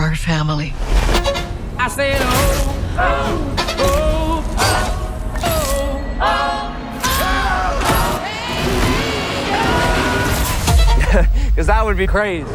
our family. I said, oh, oh, oh, because that would be crazy.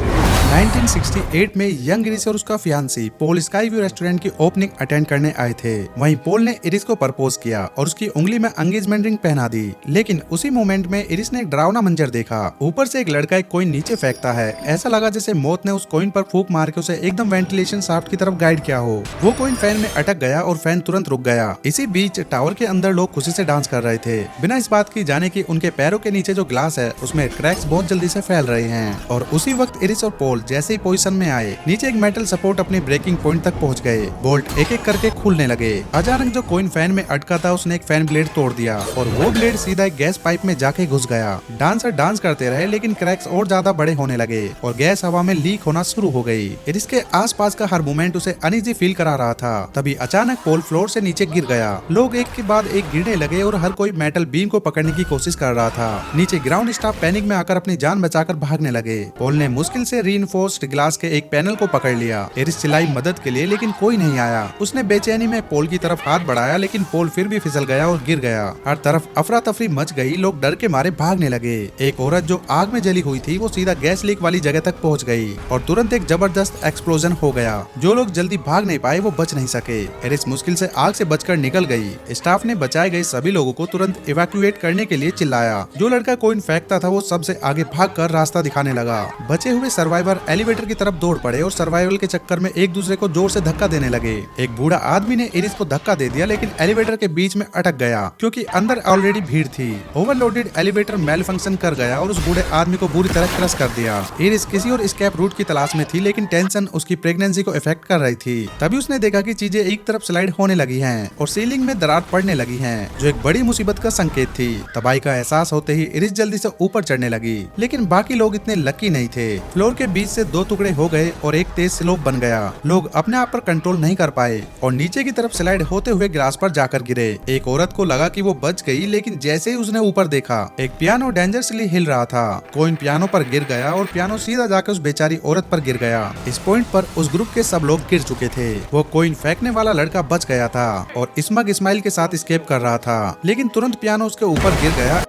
1968 में young iris और उसका fiancée पोल sky view restaurant की opening attend करने आए थे। वहीं पोल ने इरिस को प्रपोज किया और उसकी उंगली में एंगेजमेंट रिंग पहना दी। लेकिन उसी मोमेंट में इरिस ने एक डरावना मंजर देखा। ऊपर से एक लड़का एक कॉइन नीचे फेंकता है। ऐसा लगा जैसे मौत ने उस कॉइन पर फूंक मार के उसे एकदम वेंटिलेशन शाफ्ट की तरफ गाइड किया हो। वो कॉइन फैन में अटक गया और फैन तुरंत रुक गया। इसी बीच टावर के अंदर लोग खुशी से डांस कर रहे थे, बिना इस बात की जाने की उनके पैरों के नीचे जो ग्लास है उसमें क्रैक्स बहुत जल्दी से फैल रहे हैं। और उसी वक्त इरिस और पोल जैसे ही पोजीशन में आए, नीचे एक मेटल सपोर्ट अपने ब्रेकिंग पॉइंट तक पहुंच गए। बोल्ट एक एक करके खुलने लगे। अचानक जो कॉइन फैन में अटका था उसने एक फैन ब्लेड तोड़ दिया और वो ब्लेड सीधा एक गैस पाइप में जाके घुस गया। डांसर डांस करते रहे लेकिन क्रैक्स और ज्यादा बड़े होने लगे और गैस हवा में लीक होना शुरू हो गई। इसके आसपास का हर मूवमेंट उसे अनईजी फील करा रहा था। तभी अचानक पोल फ्लोर से नीचे गिर गया। लोग एक के बाद एक गिरने लगे और हर कोई मेटल बीम को पकड़ने की कोशिश कर रहा था। नीचे ग्राउंड स्टाफ पैनिक में आकर अपनी जान बचाकर भागने लगे। पोल ने मुश्किल से रीइंफोर्स्ड ग्लास के एक पैनल को पकड़ लिया। इरिस चिल्लाई मदद के लिए लेकिन कोई नहीं आया। उसने बेचैनी में पोल की तरफ हाथ बढ़ाया लेकिन पोल फिर भी फिसल गया और गिर गया। हर तरफ अफरा तफरी मच गई। लोग डर के मारे भागने लगे। एक औरत जो आग में जली हुई थी वो सीधा गैस लीक वाली जगह तक पहुंच गई और तुरंत एक जबरदस्त एक्सप्लोजन हो गया। जो लोग जल्दी भाग नहीं पाए वो बच नहीं सके। इरिस मुश्किल से आग से बचकर निकल गई। स्टाफ ने बचाए गए सभी लोगों को तुरंत इवैक्यूएट करने के लिए चिल्लाया। जो लड़का कॉइन फेंकता था वो सबसे आगे भागकर रास्ता दिखाने लगा। बचे हुए सर्वाइवर एलिवेटर की तरफ दौड़ पड़े और सर्वाइवल के चक्कर में एक दूसरे को जोर से धक्का देने लगे। एक बूढ़ा आदमी ने इरिस को धक्का दे दिया लेकिन एलिवेटर के बीच में अटक गया क्योंकि अंदर ऑलरेडी भीड़ थी। ओवरलोडेड एलिवेटर मेल फंक्शन कर गया और उस बूढ़े आदमी को बुरी तरह क्रश कर दिया। इरिस किसी और स्केप रूट की तलाश में थी लेकिन टेंशन उसकी प्रेगनेंसी को इफेक्ट कर रही थी। तभी उसने देखा कि चीजें एक तरफ स्लाइड होने लगी हैं और सीलिंग में दरार पड़ने लगी हैं, जो एक बड़ी मुसीबत का संकेत थी। तबाही का एहसास होते ही इरिस जल्दी से ऊपर चढ़ने लगी लेकिन बाकी लोग इतने लकी नहीं थे। फ्लोर के बीच से दो टुकड़े हो गए और एक तेज स्लोप बन गया। लोग अपने आप पर कंट्रोल नहीं कर पाए और नीचे की तरफ स्लाइड होते हुए ग्लास पर जाकर गिरे। एक औरत को लगा कि वो बच गई लेकिन जैसे ही उसने ऊपर देखा एक पियानो डेंजरसली हिल रहा था। कॉइन पियानो पर गिर गया और पियानो सीधा जाकर उस बेचारी औरत पर गिर गया। इस पॉइंट पर उस ग्रुप के सब लोग गिर चुके थे। वो कॉइन फेंकने वाला लड़का बच गया था और स्मग स्माइल के साथ एस्केप कर रहा था लेकिन तुरंत पियानो उसके ऊपर गिर गया।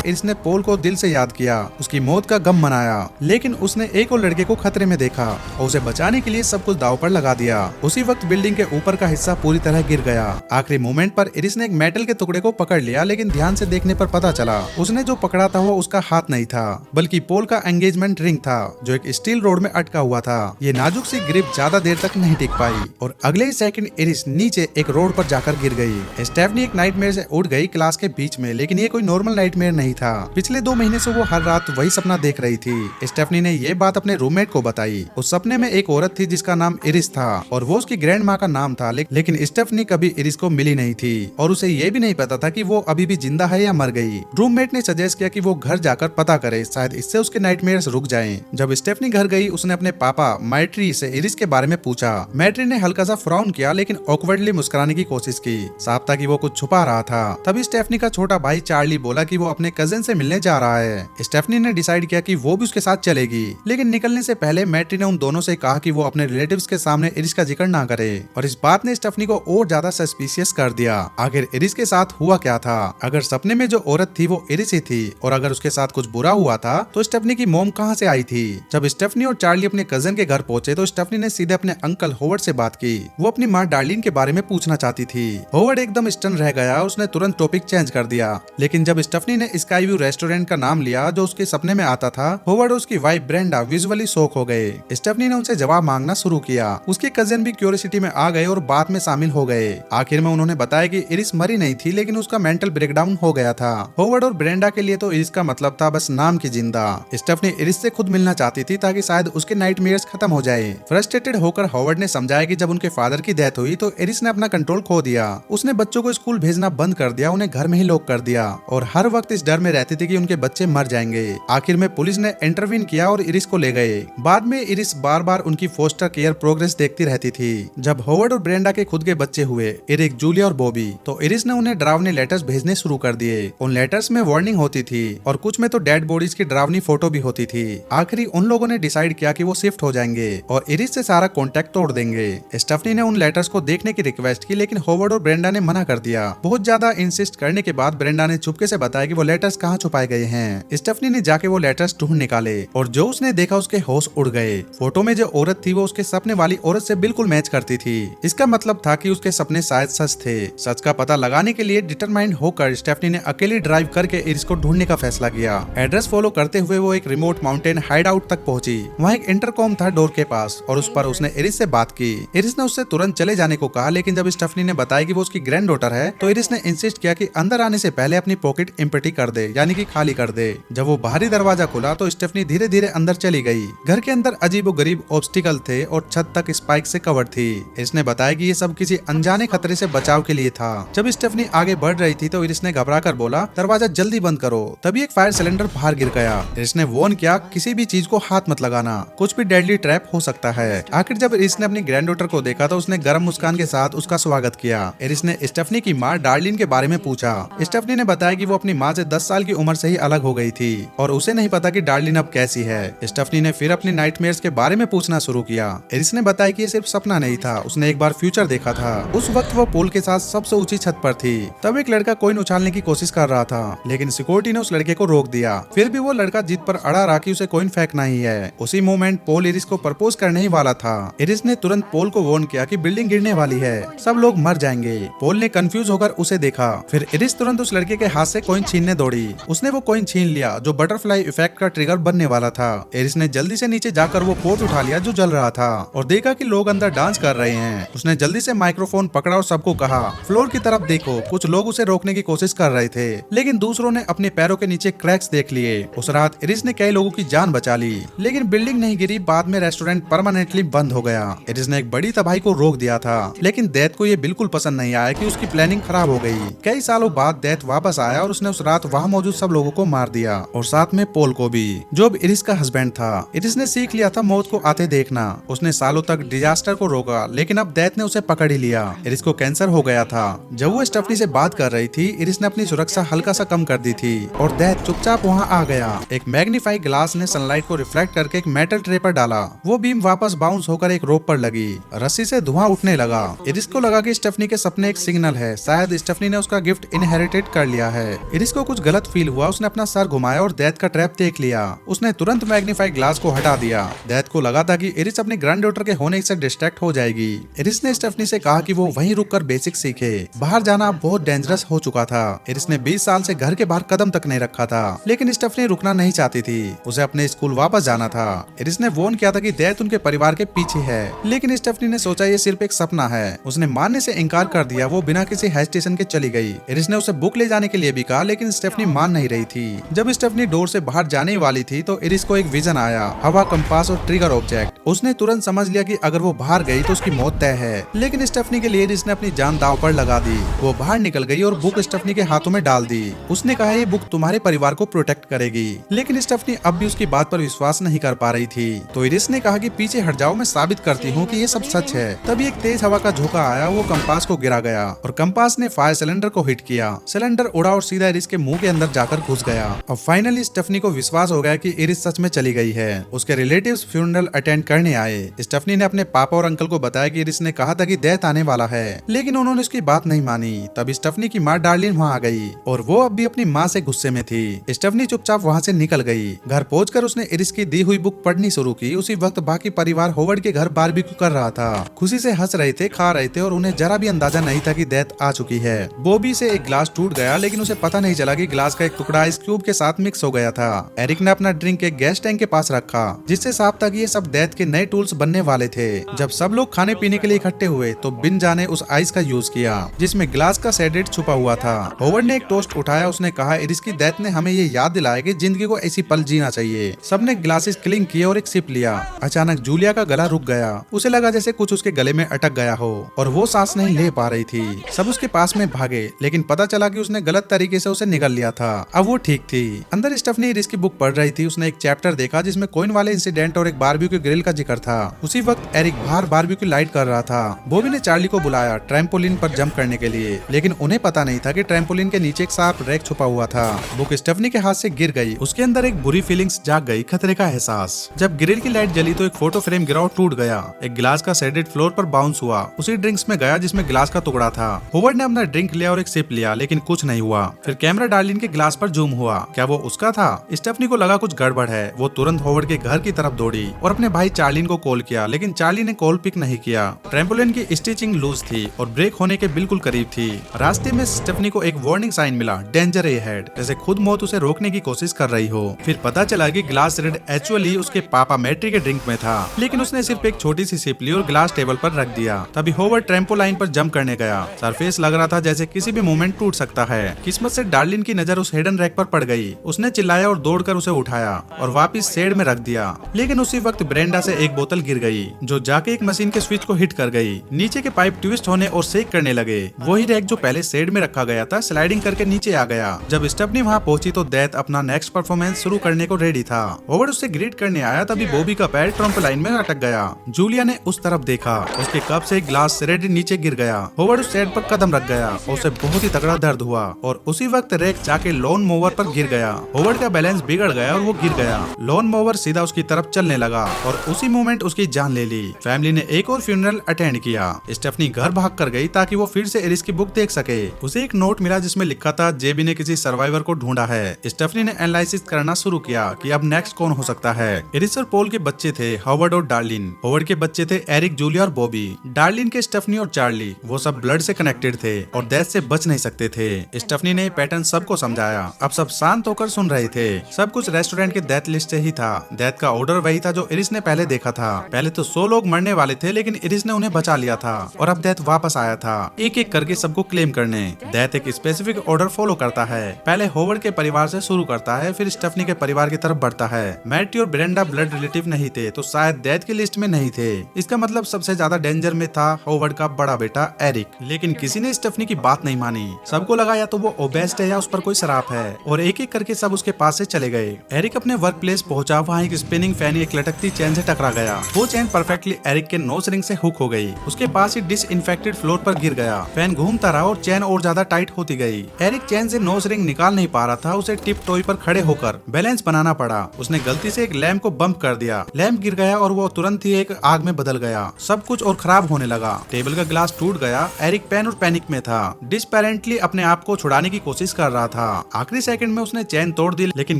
इसने पोल को दिल से याद किया, उसकी मौत का गम मनाया लेकिन उसने एक और लड़के को खतरे में देखा और उसे बचाने के लिए सब कुछ दांव पर लगा दिया। उसी वक्त बिल्डिंग के ऊपर का हिस्सा पूरी तरह गिर गया। आखिरी मोमेंट पर इरिस ने एक मेटल के टुकड़े को पकड़ लिया लेकिन ध्यान से देखने पर पता चला उसने जो पकड़ा था वो उसका हाथ नहीं था बल्कि पोल का एंगेजमेंट रिंग था जो एक स्टील रोड में अटका हुआ था। ये नाजुक सी ग्रिप ज्यादा देर तक नहीं टिक पाई और अगले ही सेकंड इरिस नीचे एक रोड पर जाकर गिर गई। स्टेफनी एक नाइटमेयर से उठ गई क्लास के बीच में लेकिन ये कोई नॉर्मल नाइटमेयर नहीं था। पिछले 2 महीने से वो हर रात वही सपना देख रही थी। स्टेफनी ने ये बात अपने रूममेट को बताई। उस सपने में एक औरत थी जिसका नाम इरिस था और वो उसकी ग्रैंड माँ का नाम था लेकिन स्टेफनी कभी इरिस को मिली नहीं थी और उसे ये भी नहीं पता था कि वो अभी भी जिंदा है या मर गई। रूममेट ने सजेस्ट किया कि वो घर जाकर पता करे, शायद इससे उसके नाइटमेयर्स रुक जाएं। जब स्टेफनी घर गई उसने अपने पापा मैट्री से इरिस के बारे में पूछा। मैट्री ने हल्का सा फ्राउन किया लेकिन ऑकवर्डली मुस्कुराने की कोशिश की, साफ था कि वो कुछ छुपा रहा था। तभी स्टेफनी का छोटा भाई चार्ली बोला कि वो अपने कजिन से मिलने जा रहा है। स्टेफनी ने डिसाइड किया कि वो भी उसके साथ चलेगी लेकिन निकलने से पहले मैट्री ने उन दोनों से कहा कि वो अपने रिलेटिव्स के सामने इरिस का जिक्र ना करे और इस बात ने स्टेफनी को और ज्यादा सस्पिशियस कर दिया। आखिर इरिस के साथ हुआ क्या था? अगर सपने में जो औरत थी वो इरिस ही थी और अगर उसके साथ कुछ बुरा हुआ था तो स्टेफनी की मॉम कहाँ से आई थी? जब स्टेफनी और चार्ली अपने कजिन के घर पहुंचे तो स्टेफनी ने सीधे अपने अंकल होवर्ड से बात की। वो अपनी माँ डार्लिन के बारे में पूछना चाहती थी। होवर्ड एकदम स्टन रह गया, उसने तुरंत टॉपिक चेंज कर दिया। लेकिन जब स्टेफनी ने स्काई व्यू रेस्टोरेंट का नाम लिया जो उसके सपने में आता था, होवर्ड और उसकी वाइफ ब्रेंडा विजुअली शॉक हो गए। स्टेफनी ने उनसे जवाब मांगना शुरू किया। उसके कजिन भी क्यूरियोसिटी में आ गए और बात में शामिल हो गए। आखिर में उन्होंने बताया कि इरिस मरी नहीं थी लेकिन उसका मेंटल ब्रेकडाउन हो गया था। होवर्ड और ब्रेंडा के लिए तो इरिस का मतलब था बस नाम की जिंदा। स्टेफनी इरिस से खुद मिलना चाहती थी ताकि शायद उसके नाइटमेयर्स खत्म हो जाए। फ्रस्ट्रेटेड होकर होवर्ड ने समझाया कि जब उनके फादर की डेथ हुई तो इरिस ने अपना कंट्रोल खो दिया। उसने बच्चों को स्कूल भेजना बंद कर दिया, उन्हें घर में ही लॉक कर दिया और हर वक्त इस डर डर में रहती थी कि उनके बच्चे मर जाएंगे। आखिर में पुलिस ने इंटरवीन किया और इरिस को ले गए। बाद में इरिस बार बार उनकी फोस्टर केयर प्रोग्रेस देखती रहती थी। जब होवर्ड और ब्रेंडा के खुद के बच्चे हुए, एरिक, जूलिया और बॉबी, तो इरिस ने उन्हें डरावने लेटर्स भेजने शुरू कर दिए। उन लेटर्स में वार्निंग होती थी और कुछ में तो डेड बॉडीज की डरावनी फोटो भी होती थी। आखिरी उन लोगों ने डिसाइड किया कि वो शिफ्ट हो जाएंगे और इरिस से सारा कॉन्टेक्ट तोड़ देंगे। स्टेफनी ने उन लेटर्स को देखने की रिक्वेस्ट की, लेकिन होवर्ड और ब्रेंडा ने मना कर दिया। बहुत ज्यादा इंसिस्ट करने के बाद ब्रेंडा ने चुपके से बताया कि वो लेटर्स कहाँ छुपाए गए हैं। स्टेफनी ने जाके वो लेटर्स ढूंढ निकाले और जो उसने देखा उसके होश उड़ गए। फोटो में जो औरत थी वो उसके सपने वाली औरत से बिल्कुल मैच करती थी। इसका मतलब था कि उसके सपने शायद सच थे। सच का पता लगाने के लिए डिटरमाइंड होकर स्टेफनी ने अकेली ड्राइव करके इरिस को ढूंढने का फैसला किया। एड्रेस फॉलो करते हुए वो एक रिमोट माउंटेन हाइड आउट तक पहुंची। वहाँ एक इंटरकॉम था डोर के पास और उस पर उसने इरिस से बात की। इरिस ने उससे तुरंत चले जाने को कहा, लेकिन जब स्टेफनी ने बताया कि वो उसकी ग्रैंड डॉटर है तो इरिस ने इंसिस्ट किया कि अंदर आने से पहले अपनी पॉकेट एम्प्टी कर दे, यानी कि खाली कर दे। जब वो बाहरी दरवाजा खुला तो स्टेफनी धीरे धीरे अंदर चली गई। घर के अंदर अजीबोगरीब ऑब्स्टिकल थे और छत तक स्पाइक से कवर्ड थी। इसने बताया कि ये सब किसी अनजाने खतरे से बचाव के लिए था। जब स्टेफनी आगे बढ़ रही थी तो इरिस ने घबराकर बोला, दरवाजा जल्दी बंद करो। तभी एक फायर सिलेंडर बाहर गिर गया। इरिस ने वार्न किया, किसी भी चीज को हाथ मत लगाना, कुछ भी डेडली ट्रैप हो सकता है। आखिर जब इरिस ने अपनी ग्रैंड डॉटर को देखा तो उसने गर्म मुस्कान के साथ उसका स्वागत किया। इरिस ने स्टेफनी की माँ डार्लिन के बारे में पूछा। स्टेफनी ने बताया कि वो अपनी माँ से 10 साल की उम्र से ही अलग हो गई थी और उसे नहीं पता कि डार्लिन अब कैसी है। स्टेफनी ने फिर अपनी नाइटमेयर्स के बारे में पूछना शुरू किया। इरिस ने बताया कि ये सिर्फ सपना नहीं था, उसने एक बार फ्यूचर देखा था। उस वक्त वो पूल के साथ सबसे ऊंची छत पर थी। तब एक लड़का कोइन उछालने की कोशिश कर रहा था, लेकिन सिक्योरिटी ने उस लड़के को रोक दिया। फिर भी वो लड़का जिद पर अड़ा रहा कि उसे कोइन फेंकना ही है। उसी मोमेंट पोल इरिस को प्रपोज करने ही वाला था। इरिस ने तुरंत पोल को वार्न किया कि बिल्डिंग गिरने वाली है, सब लोग मर जाएंगे। पोल ने कंफ्यूज होकर उसे देखा। फिर इरिस तुरंत उस लड़के के हाथ से कोइन छीनने दौड़ी। उसने वो कोइन छीन लिया जो बटरफ्लाई इफेक्ट का ट्रिगर बनने वाला था। इरिस ने जल्दी से नीचे जाकर वो पोर्ट उठा लिया जो जल रहा था और देखा कि लोग अंदर डांस कर रहे हैं। उसने जल्दी से माइक्रोफोन पकड़ा और सबको कहा, फ्लोर की तरफ देखो। कुछ लोग उसे रोकने की कोशिश कर रहे थे, लेकिन दूसरों ने अपने पैरों के नीचे क्रैक्स देख लिए। उस रात इरिस ने कई लोगों की जान बचा ली, लेकिन बिल्डिंग नहीं गिरी। बाद में रेस्टोरेंट परमानेंटली बंद हो गया। इरिस ने एक बड़ी तबाही को रोक दिया था, लेकिन दैत को ये बिल्कुल पसंद नहीं आया कि उसकी प्लानिंग खराब हो गई। कई सालों बाद दैत वापस आया और उसने उस रात वहाँ मौजूद सब लोगों को मार दिया और साथ में पोल को भी, जो अब इरिस का हस्बैंड था। इरिस ने सीख लिया था मौत को आते देखना। उसने सालों तक डिजास्टर को रोका, लेकिन अब दैत ने उसे पकड़ ही लिया। इरिस को कैंसर हो गया था। जब वो स्टेफनी से बात कर रही थी, इरिस ने अपनी सुरक्षा हल्का सा कम कर दी थी और दैत चुपचाप वहाँ आ गया। एक मैग्नीफाई ग्लास ने सनलाइट को रिफ्लेक्ट करके एक मेटल ट्रे पर डाला। वो बीम वापस बाउंस होकर एक रोप पर लगी। रस्सी से धुआं उठने लगा। इरिस को लगा कि स्टेफनी के सपने एक सिग्नल है, शायद स्टेफनी ने उसका गिफ्ट इनहेरिटेड कर लिया है। इरिस को कुछ गलत फील हुआ। उसने अपना सर घुमाया और दैत का ट्रैप देख लिया। उसने तुरंत मैग्नीफाई ग्लास को हटा दिया। दैत को लगा था कि इरिस अपनी ग्रैंड डॉटर के होने से डिस्ट्रैक्ट हो जाएगी। इरिस ने स्टेफनी से कहा कि वो वहीं रुककर बेसिक सीखे। बाहर जाना अब बहुत डेंजरस हो चुका था। इरिस ने 20 साल से घर के बाहर कदम तक नहीं रखा था, लेकिन स्टेफनी रुकना नहीं चाहती थी। उसे अपने स्कूल वापस जाना था। इरिस ने वार्न किया था कि दैत उनके परिवार के पीछे है, लेकिन स्टेफनी ने सोचा ये सिर्फ एक सपना है। उसने मानने से इनकार कर दिया। वो बिना किसी हेजिटेशन के चली गई। इरिस ने उसे बुक ले जाने के लिए भी कहा, लेकिन स्टेफनी मान नहीं रही थी। जब स्टेफनी डोर से बाहर जाने वाली थी तो इरिस को एक विजन आया, हवा, कंपास और ट्रिगर ऑब्जेक्ट। उसने तुरंत समझ लिया कि अगर वो बाहर गई तो उसकी मौत तय है, लेकिन स्टेफनी के लिए इरिस ने अपनी जान दांव पर लगा दी। वो बाहर निकल गई और बुक स्टेफनी के हाथों में डाल दी। उसने कहा ये बुक तुम्हारे परिवार को प्रोटेक्ट करेगी, लेकिन स्टेफनी अब भी उसकी बात पर विश्वास नहीं कर पा रही थी। तो इरिस ने कहा कि पीछे हट जाओ, मैं साबित करती हूँ कि ये सब सच है। तभी एक तेज हवा का झोंका आया। वो कंपास को गिरा गया और कंपास ने फायर सिलेंडर को हिट किया। सिलेंडर उड़ा और सीधा इरिस के मुंह के अंदर जाकर घुस गया। अब फाइनली स्टेफनी को विश्वास हो गया कि इरिस सच में चली गई है। उसके रिलेटिव्स फ्यूनरल अटेंड करने आए। स्टेफनी ने अपने पापा और अंकल को बताया कि इरिस ने कहा था कि दैत आने वाला है, लेकिन उन्होंने उसकी बात नहीं मानी। तब स्टेफनी की माँ डार्लिन वहाँ आ गई और वो अब भी अपनी माँ से गुस्से में थी। स्टेफनी चुपचाप वहाँ से निकल गई। घर पहुंचकर उसने इरिस की दी हुई बुक पढ़नी शुरू की। उसी वक्त बाकी परिवार होवर्ड के घर बारबेक्यू कर रहा था। खुशी से हंस रहे थे, खा रहे थे और उन्हें जरा भी अंदाजा नहीं था कि दैत आ चुकी है। बॉबी से एक ग्लास टूट गया, लेकिन उसे पता नहीं चला कि ग्लास का एक टुकड़ा आइस क्यूब के साथ मिक्स हो गया था। एरिक ने अपना ड्रिंक एक गैस टैंक के पास रखा, जिससे साफ था कि ये सब दैत के नए टूल्स बनने वाले थे। जब सब लोग खाने पीने के लिए इकट्ठे हुए तो बिन जाने उस आइस का यूज किया, जिसमें ग्लास का सेडेट छुपा हुआ था। होवर्ड ने एक टोस्ट उठाया। उसने कहा, इरिस की दैत ने हमें ये याद दिलाया कि जिंदगी को ऐसी पल जीना चाहिए। सबने ग्लासेस क्लिंग किए और एक सिप लिया। अचानक जूलिया का गला रुक गया। उसे लगा जैसे कुछ उसके गले में अटक गया हो और वो सांस नहीं ले पा रही थी। सब उसके पास में भागे, लेकिन पता चला कि उसने गलत तरीके से उसे निगल लिया गया था। अब वो ठीक थी। अंदर स्टेफनी इरिस की बुक पढ़ रही थी। उसने एक चैप्टर देखा जिसमें कोइन वाले इंसिडेंट और एक बारबेक्यू ग्रिल का जिक्र था। उसी वक्त एरिक बाहर बारबेक्यू लाइट कर रहा था। बॉबी ने चार्ली को बुलाया ट्रैम्पोलिन पर जंप करने के लिए, लेकिन उन्हें पता नहीं था कि ट्रैम्पोलिन के नीचे एक सांप रैक छुपा हुआ था। बुक स्टेफनी के हाथ से गिर गई। उसके अंदर एक बुरी फीलिंग्स जाग गई, खतरे का एहसास। जब ग्रिल की लाइट जली तो एक फोटो फ्रेम गिरा और टूट गया। एक गिलास का शेडेड फ्लोर पर बाउंस हुआ। उसी ड्रिंक्स में गया जिसमें गिलास का टुकड़ा था। होवर्ड ने अपना ड्रिंक लिया और एक सिप लिया, लेकिन कुछ नहीं हुआ। फिर कैमरा डार्लिन के गिलास पर जूम हुआ। क्या वो उसका था? स्टेफनी को लगा कुछ गड़बड़ है। वो तुरंत होवर्ड के घर की तरफ दौड़ी और अपने भाई चार्लिन को कॉल किया, लेकिन चार्ली ने कॉल पिक नहीं किया। ट्रैम्पोलिन की स्टिचिंग लूज थी और ब्रेक होने के बिल्कुल करीब थी। रास्ते में स्टेफनी को एक वार्निंग साइन मिला, डेंजर अहेड, जैसे खुद मौत उसे रोकने की कोशिश कर रही हो। फिर पता चला कि ग्लास रेड एक्चुअली उसके पापा मैट्री के ड्रिंक में था, लेकिन उसने सिर्फ एक छोटी सी सिप ली और ग्लास टेबल पर रख दिया। तभी होवर्ड ट्रैम्पोलाइन पर जंप करने गया। सरफेस लग रहा था जैसे किसी भी मोमेंट टूट सकता है। किस्मत से डार्लिन की नजर उस हिडन रैक पर पड़ गई। उसने चिल्लाया और दौड़कर उसे उठाया और वापस शेड में रख दिया। लेकिन उसी वक्त ब्रेंडा से एक बोतल गिर गई, जो जाके एक मशीन के स्विच को हिट कर गई। नीचे के पाइप ट्विस्ट होने और शेक करने लगे। वही रैक जो पहले शेड में रखा गया था स्लाइडिंग करके नीचे आ गया। जब स्टेफनी वहाँ पहुंची तो डेथ अपना नेक्स्ट परफॉर्मेंस शुरू करने को रेडी था। होवर्ड उससे ग्रीट करने आया, तभी बॉबी का पैर ट्रम्पोलाइन में अटक गया। जूलिया ने उस तरफ देखा, उसके कप से एक ग्लास रेड नीचे गिर गया। होवर्ड उस शेड पर कदम रख गया और उसे बहुत ही तगड़ा दर्द हुआ और उसी वक्त रैक जाके लॉन मोवर पर गिर गया। होवर्ड का बैलेंस बिगड़ गया और वो गिर गया। लॉन मोवर सीधा उसकी तरफ चलने लगा और उसी मोमेंट उसकी जान ले ली। फैमिली ने एक और फ्यूनरल अटेंड किया। स्टेफनी घर भाग कर गई ताकि वो फिर से इरिस की बुक देख सके। उसे एक नोट मिला जिसमें लिखा था जेबी ने किसी सर्वाइवर को ढूंढा है। स्टेफनी ने एनालिसिस करना शुरू किया कि अब नेक्स्ट कौन हो सकता है। इरिस और पॉल के बच्चे थे होवर्ड और डार्लिन। होवर्ड के बच्चे थे एरिक, जूलिया और बॉबी। डार्लिन के स्टेफनी और चार्ली। वो सब ब्लड से कनेक्टेड थे और डेथ से बच नहीं सकते थे। स्टेफनी ने पैटर्न सबको समझाया। अब सब शांत होकर सुन रहे थे। सब कुछ रेस्टोरेंट के डेथ लिस्ट से ही था। डेथ का ऑर्डर वही था जो इरिस ने पहले देखा था। पहले तो 100 लोग मरने वाले थे, लेकिन इरिस ने उन्हें बचा लिया था और अब डेथ वापस आया था, एक एक करके सबको क्लेम करने। डेथ एक स्पेसिफिक ऑर्डर फॉलो करता है। पहले होवर्ड के परिवार से शुरू करता है, फिर स्टेफनी के परिवार की तरफ बढ़ता है। मैटी और ब्रेंडा ब्लड रिलेटिव नहीं थे, तो शायद डेथ की लिस्ट में नहीं थे। इसका मतलब सबसे ज्यादा डेंजर में था होवर्ड का बड़ा बेटा एरिक। लेकिन किसी ने स्टेफनी की बात नहीं मानी। सबको लगा या तो वो ओबेस्ट है या उस पर कोई शराब है, और एक एक करके सब उसके पास से चले गए। एरिक अपने वर्क प्लेस पहुंचा। वहाँ एक स्पिनिंग फैन एक लटकती चेन से टकरा गया। वो चेन परफेक्टली एरिक के नोज रिंग से हुक हो गई। उसके पास ही डिसइंफेक्टेड फ्लोर पर गिर गया। फैन घूमता रहा और चेन और ज्यादा टाइट होती गई। एरिक चेन से नोज रिंग निकाल नहीं पा रहा था। उसे टिप टॉय पर खड़े होकर बैलेंस बनाना पड़ा। उसने गलती से एक लैंप को बम्प कर दिया। लैंप गिर गया और वो तुरंत ही एक आग में बदल गया। सब कुछ और खराब होने लगा। टेबल का ग्लास टूट गया। एरिक पैन और पैनिक में था। डिसपेरेंटली अपने आप को छुड़ाने की कोशिश कर रहा था। आखिरी सेकंड में उसने चेन तोड़ दी, लेकिन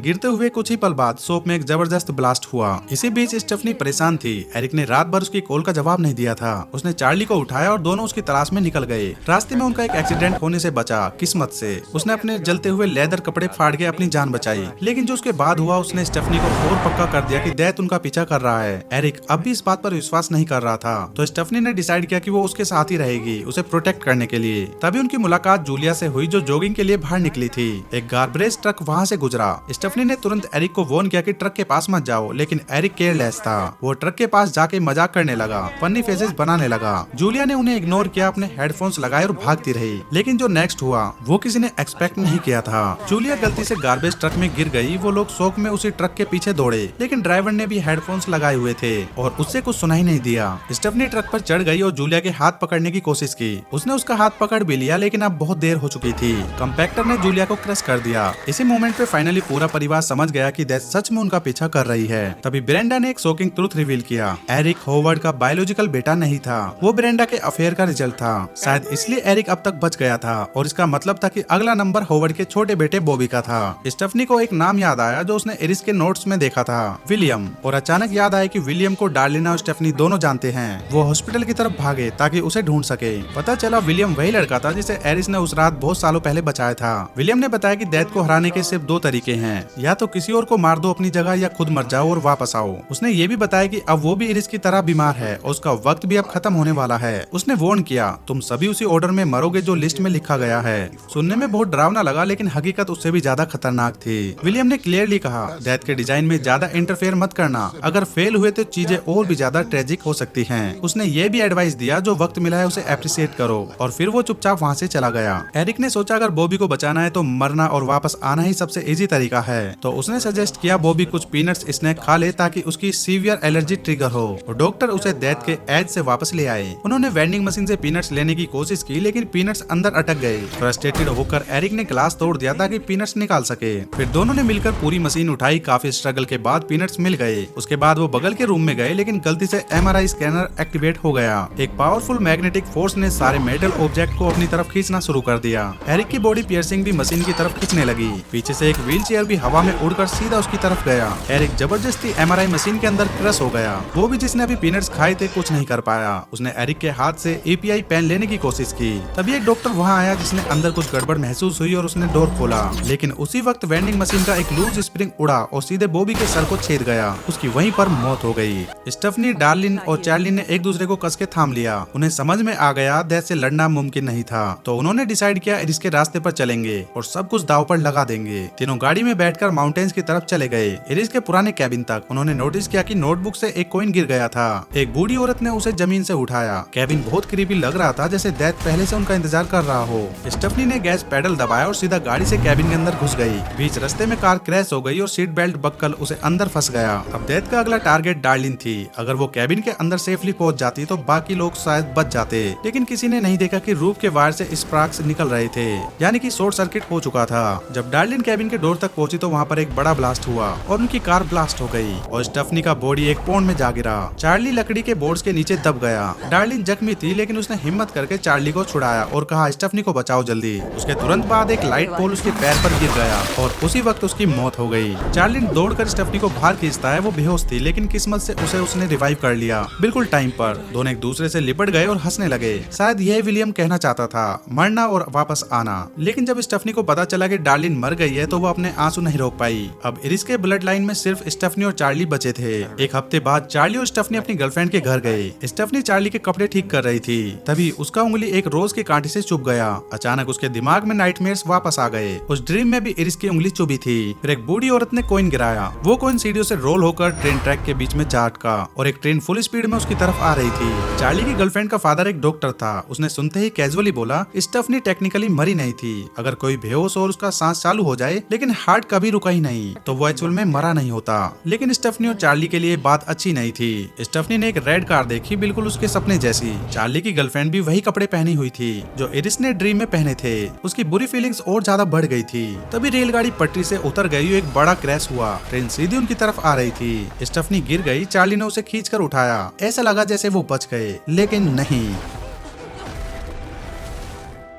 गिरते हुए कुछ ही पल बाद शॉप में एक जबरदस्त ब्लास्ट हुआ। इसी बीच स्टेफनी परेशान थी। एरिक ने रात भर उसकी कॉल का जवाब नहीं दिया था। उसने चार्ली को उठाया और दोनों उसकी तलाश में निकल गए। रास्ते में उनका एक एक्सीडेंट होने से बचा, किस्मत से। उसने अपने जलते हुए लेदर कपड़े फाड़ के अपनी जान बचाई। लेकिन जो उसके बाद हुआ, उसने स्टेफनी को और पक्का कर दिया कि डेथ उनका पीछा कर रहा है। एरिक अब भी इस बात पर विश्वास नहीं कर रहा था, तो स्टेफनी ने डिसाइड किया कि वो उसके साथ ही रहेगी, उसे प्रोटेक्ट करने के लिए। तभी उनकी मुलाकात जूलिया से हुई, जो जॉगिंग के लिए बाहर निकली थी। एक गार्बेज ट्रक वहाँ से गुजरा। स्टेफनी ने तुरंत एरिक को वार्न किया कि ट्रक के पास मत जाओ, लेकिन एरिक केयरलेस था। वो ट्रक के पास जाके मजाक करने लगा, फनी फेसेस बनाने लगा। जूलिया ने उन्हें इग्नोर किया, अपने हेडफोन्स लगाए और भागती रही। लेकिन जो नेक्स्ट हुआ वो किसी ने एक्सपेक्ट नहीं किया था। जूलिया गलती से गार्बेज ट्रक में गिर गई। वो लोग शौक में उसी ट्रक के पीछे दौड़े, लेकिन ड्राइवर ने भी हेडफोन्स लगाए हुए थे और उससे कुछ सुनाई नहीं दिया। स्टेफनी ट्रक पर चढ़ गई और जूलिया के हाथ पकड़ने की कोशिश की। उसने उसका हाथ पकड़ भी लिया, लेकिन अब बहुत देर हो चुकी थी। कंपैक्टर ने जूलिया को क्रश कर दिया। इसी मोमेंट पे फाइनली पूरा परिवार समझ गया कि डेथ सच में उनका पीछा कर रही है। तभी ब्रेंडा ने एक शॉकिंग ट्रूथ रिवील किया। एरिक होवर्ड का बायोलॉजिकल बेटा नहीं था, वो ब्रेंडा के अफेयर का रिजल्ट था। शायद इसलिए एरिक अब तक बच गया था, और इसका मतलब था कि अगला नंबर होवर्ड के छोटे बेटे बॉबी का था। स्टेफनी को एक नाम याद आया जो उसने इरिस के नोट्स में देखा था, विलियम। और अचानक याद आया कि विलियम को डार्लिना और स्टेफनी दोनों जानते हैं। वो हॉस्पिटल की तरफ भागे ताकि उसे ढूंढ सके। पता चला विलियम वही लड़का था जिसे एरिस ने उस रात बहुत सालों पहले बचाया था। विलियम ने बताया कि डेथ को हराने के सिर्फ 2 तरीके हैं, या तो किसी और को मार दो अपनी जगह, या खुद मर जाओ और वापस आओ। उसने ये भी बताया कि अब वो भी इरिस की तरह बीमार है और उसका वक्त भी अब खत्म होने वाला है। उसने वार्न किया, तुम सभी उसी ऑर्डर में मरोगे जो लिस्ट में लिखा गया है। सुनने में बहुत डरावना लगा, लेकिन हकीकत उससे भी ज्यादा खतरनाक थी। विलियम ने क्लियरली कहा, डेथ के डिजाइन में ज्यादा इंटरफेयर मत करना। अगर फेल हुए तो चीजें और भी ज्यादा ट्रेजिक हो सकती हैं। उसने ये भी एडवाइस दिया, जो वक्त मिला है उसे एप्रिशिएट करो, और फिर वो चुपचाप वहाँ से चला गया। एरिक ने सोचा अगर बॉबी को बचाना है तो मरना और वापस आना ही सबसे इजी तरीका है। तो उसने सजेस्ट किया बॉबी कुछ पीनट्स स्नैक खा ले ताकि उसकी सीवियर एलर्जी ट्रिगर हो और डॉक्टर उसे डेथ के एज से वापस ले आए। उन्होंने वेंडिंग मशीन से पीनट्स लेने की कोशिश की लेकिन पीनट्स अंदर अटक गए। फ्रस्ट्रेटेड होकर एरिक ने ग्लास तोड़ दिया ताकि पीनट्स निकाल सके। फिर दोनों ने मिलकर पूरी मशीन उठाई। काफी स्ट्रगल के बाद पीनट्स मिल गए। उसके बाद वो बगल के रूम में गए लेकिन गलती से MRI स्कैनर एक्टिवेट हो गया। एक पावरफुल मैग्नेटिक फोर्स ने सारे मेटल ऑब्जेक्ट को अपनी तरफ खींचना शुरू कर दिया। एरिक की बॉडी पियर्सिंग भी मशीन की तरफ खींचने लगी। पीछे से एक व्हील चेयर भी हवा में उड़कर सीधा उसकी तरफ गया। एरिक जबरदस्ती MRI मशीन के अंदर क्रश हो गया। वो भी जिसने अभी पीनट्स खाए थे कुछ नहीं कर पाया। उसने एरिक के हाथ से API पेन लेने की कोशिश की। तभी एक डॉक्टर वहाँ आया जिसने अंदर कुछ गड़बड़ महसूस हुई और उसने डोर खोला। लेकिन उसी वक्त वेंडिंग मशीन का एक लूज स्प्रिंग उड़ा और सीधे बॉबी के सर को छेद गया। उसकी वहीं पर मौत हो गई। स्टेफनी, डार्लिन और चार्ली ने एक दूसरे को कस के थाम लिया। उन्हें समझ में आ गया डेथ से लड़ना मुमकिन नहीं था। तो उन्होंने डिसाइड किया इसके रास्ते पर चलेंगे और सब कुछ दाव पर लगा देंगे। तीनों गाड़ी में बैठकर माउंटेन्स की तरफ चले गए। एरिस के पुराने कैबिन तक। उन्होंने नोटिस किया कि नोटबुक से एक कॉइन गिर गया था। एक बूढ़ी औरत ने उसे जमीन से उठाया। कैबिन बहुत क्रीपी लग रहा था जैसे डेथ पहले से उनका इंतजार कर रहा हो। स्टेफनी ने गैस पेडल दबाया और सीधा गाड़ी से कैबिन के अंदर घुस गई। बीच रास्ते में कार क्रैश हो गई और सीट बेल्ट बक्कल उसे अंदर फंस गया। अब डेथ का अगला टारगेट डार्लिन थी। अगर वो कैबिन के अंदर सेफली पहुंच जाती तो बाकी लोग शायद बच जाते। लेकिन किसी ने नहीं देखा कि रूफ के वायर से स्पार्क्स निकल रहे थे, यानी कि शॉर्ट सर्किट हो चुका था। जब डार्लिन कैबिन के डोर तक पहुंची तो वहाँ पर एक बड़ा ब्लास्ट हुआ और उनकी कार ब्लास्ट हो गई और स्टेफनी का बॉडी एक पौंड में जा गिरा। चार्ली लकड़ी के बोर्ड्स के नीचे दब गया। डार्लिन जख्मी थी लेकिन उसने हिम्मत करके चार्ली को छुड़ाया और कहा स्टेफनी को बचाओ जल्दी। उसके तुरंत बाद एक लाइट पोल उसके पैर पर गिर गया और उसी वक्त उसकी मौत हो गई। चार्लिन दौड़कर स्टेफनी को बाहर खींचता है। वो बेहोश थी लेकिन किस्मत से उसने रिवाइव कर लिया बिल्कुल टाइम पर। दोनों एक दूसरे से लिपट गए और हंसने लगे। शायद यह विलियम कहना चाहता था, मरना और वापस आना। लेकिन जब स्टेफनी को पता चला कि डार्लिन मर गई है तो वो अपने आंसू नहीं रोक पाई। अब इरिस के ब्लड लाइन में सिर्फ स्टेफनी और चार्ली बचे थे। एक हफ्ते बाद चार्ली और स्टेफनी अपनी गर्लफ्रेंड के घर गए। स्टेफनी चार्ली के कपड़े ठीक कर रही थी। तभी उसका उंगली एक रोज के कांटे से चुभ गया। अचानक उसके दिमाग में नाइटमेयर्स वापस आ गए। उस ड्रीम में भी इरिस की उंगली चुभी थी। फिर एक बूढ़ी औरत ने कॉइन गिराया। वो कॉइन सीढ़ियों से रोल होकर ट्रेन ट्रैक के बीच में जा अटका और एक ट्रेन फुल स्पीड में उसकी तरफ आ रही थी। चार्ली की गर्लफ्रेंड का फादर एक डॉक्टर था। उसने सुनते ही कैजुअली बोला स्टेफनी टेक्निकली मरी नहीं थी। अगर कोई बेहोश और उसका सांस चालू हो जाए लेकिन हार्ट कभी रुका ही नहीं तो वो एक्चुअल में मरा नहीं होता। लेकिन स्टेफनी और चार्ली के लिए बात अच्छी नहीं थी। स्टेफनी ने एक रेड कार देखी बिल्कुल उसके सपने जैसी। चार्ली की गर्लफ्रेंड भी वही कपड़े पहनी हुई थी जो इरिस ने ड्रीम में पहने थे। उसकी बुरी फीलिंग्स और ज्यादा बढ़ गई थी। तभी रेलगाड़ी पटरी से उतर गई। एक बड़ा क्रैश हुआ। ट्रेन सीधी उनकी तरफ आ रही थी। स्टेफनी गिर गई। चार्ली ने उसे खींचकर उठाया। ऐसा लगा जैसे वो बच गए लेकिन नहीं।